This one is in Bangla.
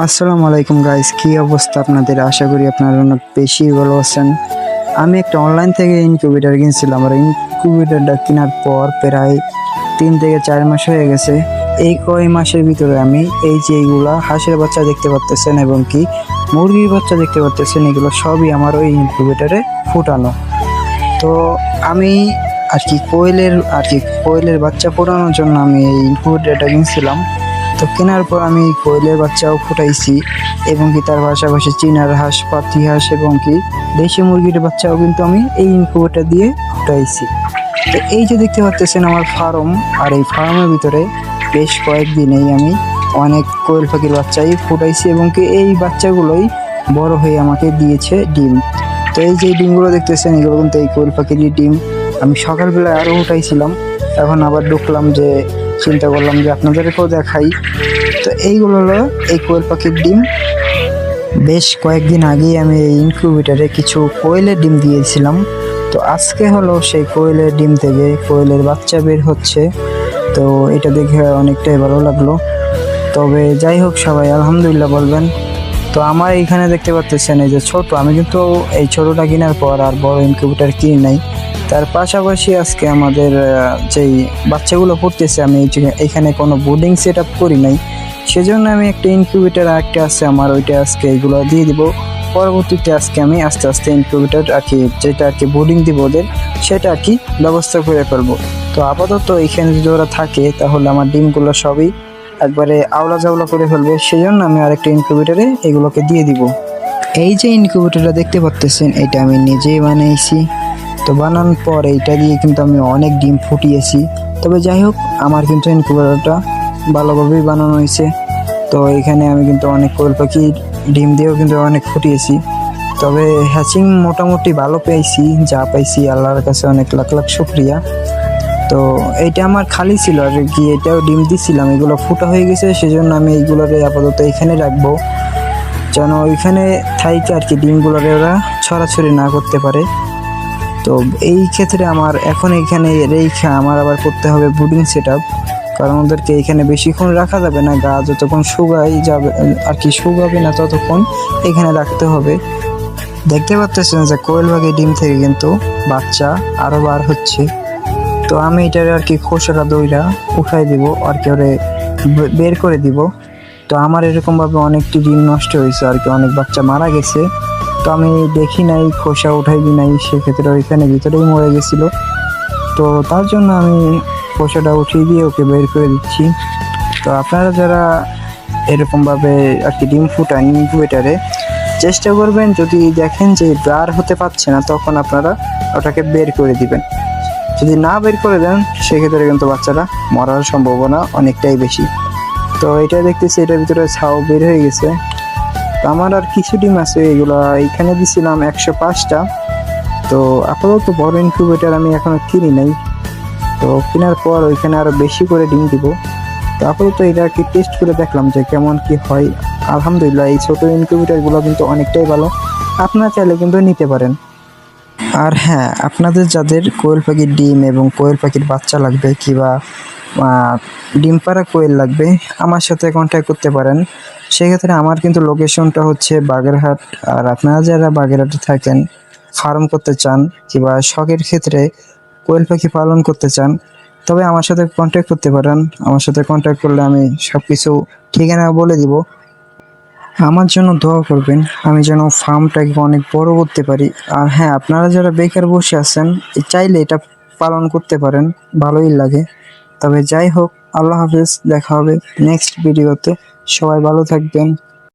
আসসালামু আলাইকুম গাইস, কি অবস্থা আপনাদের? আশা করি আপনারা অনেক বেশি ভালো আছেন। আমি একটা অনলাইন থেকে ইনকিউবেটর কিনছিলাম, আর ইনকিউবেটরটা কেনার পর প্রায় 3 থেকে 4 মাস হয়ে গেছে। এই কয় মাসের ভিতরে আমি এই যে এইগুলা হাঁসের বাচ্চা দেখতে পাচ্তেছেন এবং কি মুরগির বাচ্চা দেখতে পাচ্তেছেন, এগুলো সবই আমার ওই ইনকিউবেটরে ফুটানো। তো আমি কোয়েলের বাচ্চা ফোটানোর জন্য আমি এই ইনকিউবেটরটা কিনছিলাম। তো কেনার পর আমি কোয়েলের বাচ্চাও ফুটাইছি এবং কি তার পাশাপাশি চীনার হাঁস, পাতি হাঁস এবং কি দেশি মুরগির বাচ্চাও কিন্তু আমি এই ইনকিউবেটর দিয়ে ফুটাইছি। তো এই যে দেখতে পাচ্ছেন আমার ফার্ম, আর এই ফার্মের ভিতরে বেশ কয়েকদিনেই আমি অনেক কোয়েল পাখির বাচ্চাই ফুটাইছি এবং কি এই বাচ্চাগুলোই বড় হয়ে আমাকে দিয়েছে ডিম। তো এই যে ডিমগুলো দেখতেছেন, এগুলো কিন্তু এই কোয়েল পাখিরই ডিম। আমি সকালবেলায় আরও উঠাইছিলাম, এখন আবার ঢুকলাম যে চিন্তা করলাম যে আপনাদেরকেও দেখাই। তো এইগুলো হলো এই কোয়েল পাখির ডিম। বেশ কয়েকদিন আগেই আমি এই ইনকিউবেটরে কিছু কোয়েলের ডিম দিয়েছিলাম। তো আজকে হলো সেই কোয়েলের ডিম থেকে কোয়েলের বাচ্চা বের হচ্ছে। তো এটা দেখে অনেকটাই ভালো লাগলো। তবে যাই হোক, সবাই আলহামদুলিল্লাহ বলবেন। তো আমার এইখানে দেখতে পাচ্ছেন এই যে ছোট, আমি কিন্তু এই ছোটটা কেনার পর আর বড় ইনকিউবেটর কিনি নাই। তার পাশাপাশি আজকে আমাদের যেই বাচ্চাগুলো পড়তেছে, আমি এখানে কোনো বোর্ডিং সেট আপ করি নাই, সেজন্য আমি একটা ইনকিউবেটর একটা আছে আমার, ওইটা আজকে এগুলো দিয়ে দিব। পরবর্তীতে আজকে আমি আস্তে আস্তে ইনকিউবেটর আর কি, যেটা আর কি বোর্ডিং দিব ওদের, সেটা আর কি ব্যবস্থা করে ফেলবো। তো আপাতত এখানে যদি ওরা থাকে তাহলে আমার ডিমগুলো সবই একবারে আওলা জাওলা করে ফেলবে, সেজন্য আমি আরেকটা ইনকিউবেটরে এগুলোকে দিয়ে দিব। এই যে ইনকিউবেটরটা দেখতে পাচ্ছেন, এটা আমি নিজেই বানিয়েছি। তো বানানোর পর এইটা দিয়ে কিন্তু আমি অনেক ডিম ফুটিয়েছি। তবে যাই হোক, আমার কিন্তু ইনকিউবেটরটা ভালোভাবেই বানানো হয়েছে। তো এখানে আমি কিন্তু অনেক কোয়েল পাখির ডিম দিয়েও কিন্তু অনেক ফুটিয়েছি। তবে হ্যাচিং মোটামুটি ভালো পেয়েছি, যা পাইছি আল্লাহর কাছে অনেক লাখ লাখ শুকরিয়া। তো এইটা আমার খালি ছিল আর কি, এটাও ডিম দিছিলাম, এগুলো ফুটা হয়ে গেছে, সেজন্য আমি এইগুলোকে আপাতত এখানে রাখবো, যেন ওইখানে থাইকে আর কি ডিমগুলোরে ওরা ছড়াছড়ি না করতে পারে। তো এই ক্ষেত্রে আমার এখন এইখানে রেখে আমার আবার করতে হবে ব্রুডিং সেট আপ, কারণ ওদেরকে এখানে বেশিক্ষণ রাখা যাবে না, গা যতক্ষণ শুকাই যাবে আর কি, শুকাবে না ততক্ষণ এখানে রাখতে হবে। দেখতে পাচ্ছেন যে কোয়েল পাখির ডিম থেকে কিন্তু বাচ্চা আরো বার হচ্ছে। তো আমি এটার আর কি খোসাটা দইরা উঠাই দিব আর কি, ওরে বের করে দিব। তো আমার এরকম ভাবে অনেকটি ডিম নষ্ট হয়েছে আর কি, অনেক বাচ্চা মারা গেছে। তো আমি দেখি নাই, খোসা উঠাই দি নাই, সেক্ষেত্রে ওইখানে ভিতরেই মরে গেছিল। তো তার জন্য আমি খোসাটা উঠিয়ে দিয়ে ওকে বের করে দিচ্ছি। তো আপনারা যারা এরকম ভাবে আর কি ডিম ফুটান ইনকিউবেটরে, চেষ্টা করবেন যদি দেখেন যে বার হতে পারছে না, তখন আপনারা ওটাকে বের করে দিবেন। যদি না বের করে দেন, সেক্ষেত্রে কিন্তু বাচ্চারা মরার সম্ভাবনা অনেকটাই বেশি। তো এটা দেখতেছি এটার ভিতরে ছাও বের হয়ে গেছে। তো আমার আর কিছু ডিম আছে, এগুলো এইখানে দিছিলাম 105টা। তো আপাতত বড় ইনকিউবেটর আমি এখনো কিনি নাই, তো কেনার পর ওইখানে আরো বেশি করে ডিম দিব। তো আপাতত এটা আর কি টেস্ট করে দেখলাম যে কেমন কি হয়। আলহামদুলিল্লাহ, এই ছোট ইনকিউবেটরগুলো কিন্তু অনেকটাই ভালো, আপনারা চাইলে কিন্তু নিতে পারেন। আর হ্যাঁ, আপনাদের যাদের কোয়েল পাখির ডিম এবং কোয়েল পাখির বাচ্চা লাগবে, কিংবা ডিম পাড়া কোয়েল লাগবে, আমার সাথে কন্ট্যাক্ট করতে পারেন। সেক্ষেত্রে আমার কিন্তু লোকেশনটা হচ্ছে বাগেরহাট। আর আপনারা যারা বাগেরহাটে থাকেন, ফার্ম করতে চান কিংবা শখের ক্ষেত্রে কোয়েল পাখি পালন করতে চান, তবে আমার সাথে কন্ট্যাক্ট করতে পারেন। আমার সাথে কন্ট্যাক্ট করলে আমি সব কিছু ঠিকানা বলে দিব। আমার জন্য দোয়া করবেন, আমি যেন ফার্মটাকে অনেক বড় করতে পারি। আর হ্যাঁ, আপনারা যারা বেকার বসে আছেন, চাইলে এটা পালন করতে পারেন, ভালোই লাগে। তবে যাই হোক, আল্লাহ হাফেজ, দেখা হবে নেক্সট ভিডিওতে। সবাই ভালো থাকবেন।